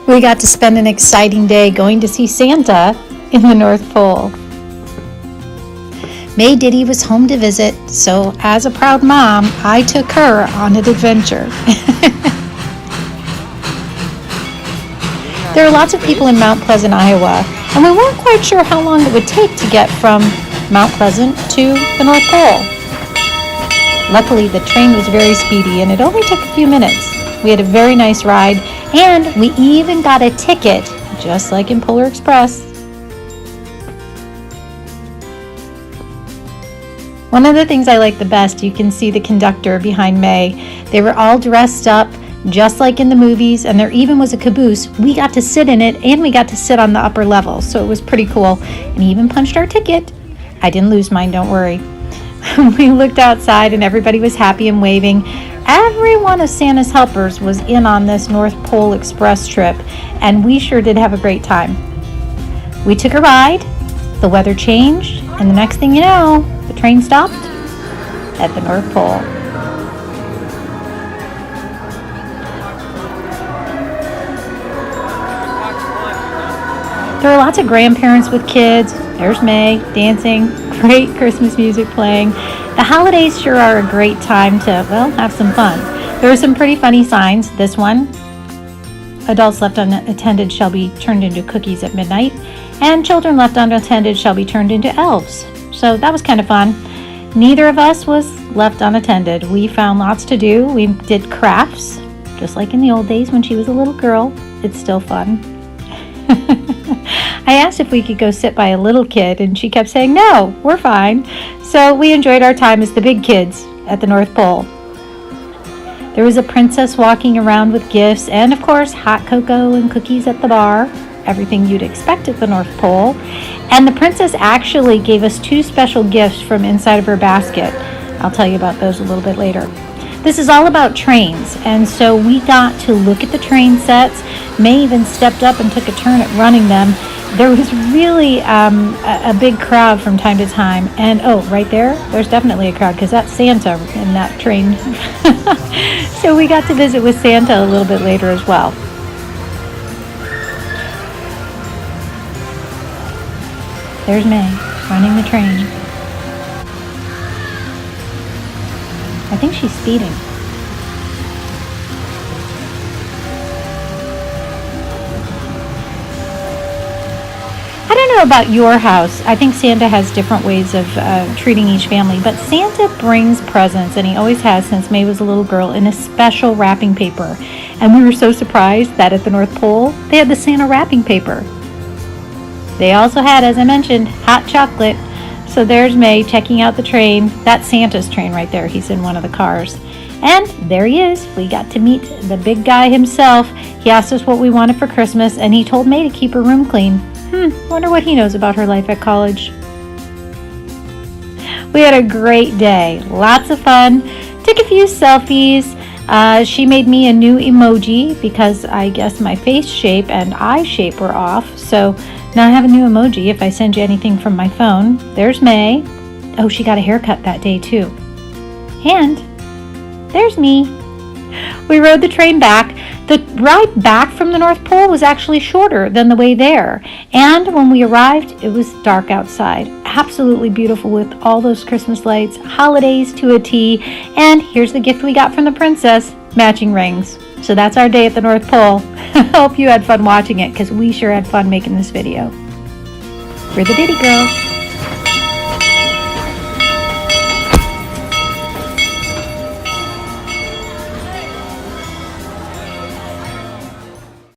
We got to spend an exciting day going to see Santa in the North Pole. May Diddy was home to visit, so as a proud mom, I took her on an adventure. There are lots of people in Mount Pleasant, Iowa, and we weren't quite sure how long it would take to get from Mount Pleasant to the North Pole. Luckily, the train was very speedy, and it only took a few minutes. We had a very nice ride, and we even got a ticket, just like in Polar Express. One of the things I like the best, you can see the conductor behind May. They were all dressed up, just like in the movies, and there even was a caboose. We got to sit in it, and we got to sit on the upper level, so it was pretty cool. And he even punched our ticket. I didn't lose mine, don't worry. We looked outside, and everybody was happy and waving. Every one of Santa's helpers was in on this North Pole Express trip, and we sure did have a great time. We took a ride, the weather changed, and the next thing you know, the train stopped at the North Pole. There are lots of grandparents with kids. There's May dancing, great Christmas music playing. The holidays sure are a great time to, well, have some fun. There are some pretty funny signs. This one, adults left unattended shall be turned into cookies at midnight, and children left unattended shall be turned into elves. So that was kind of fun. Neither of us was left unattended. We found lots to do. We did crafts, just like in the old days when she was a little girl. It's still fun. I asked if we could go sit by a little kid, and she kept saying, no, we're fine. So we enjoyed our time as the big kids at the North Pole. There was a princess walking around with gifts, and of course, hot cocoa and cookies at the bar. Everything you'd expect at the North Pole. And the princess actually gave us 2 special gifts from inside of her basket. I'll tell you about those a little bit later. This is all about trains, and so we got to look at the train sets. May even stepped up and took a turn at running them. There was really a big crowd from time to time, and oh, right there's definitely a crowd because that's Santa in that train. So we got to visit with Santa a little bit later as well. There's May running the train. I think she's speeding. I don't know about your house. I think Santa has different ways of treating each family, but Santa brings presents, and he always has since May was a little girl, in a special wrapping paper. And we were so surprised that at the North Pole, they had the Santa wrapping paper. They also had, as I mentioned, hot chocolate. So there's May checking out the train. That's Santa's train right there. He's in one of the cars. And there he is. We got to meet the big guy himself. He asked us what we wanted for Christmas, and he told May to keep her room clean. Wonder what he knows about her life at college. We had a great day. Lots of fun. Took a few selfies. She made me a new emoji because I guess my face shape and eye shape were off. So now I have a new emoji if I send you anything from my phone. There's May. Oh, she got a haircut that day too. And there's me. We rode the train back. The ride back from the North Pole was actually shorter than the way there. And when we arrived, it was dark outside. Absolutely beautiful with all those Christmas lights, holidays to a T. And here's the gift we got from the princess, matching rings. So that's our day at the North Pole. I hope you had fun watching it because we sure had fun making this video. We're the Diddy Girls.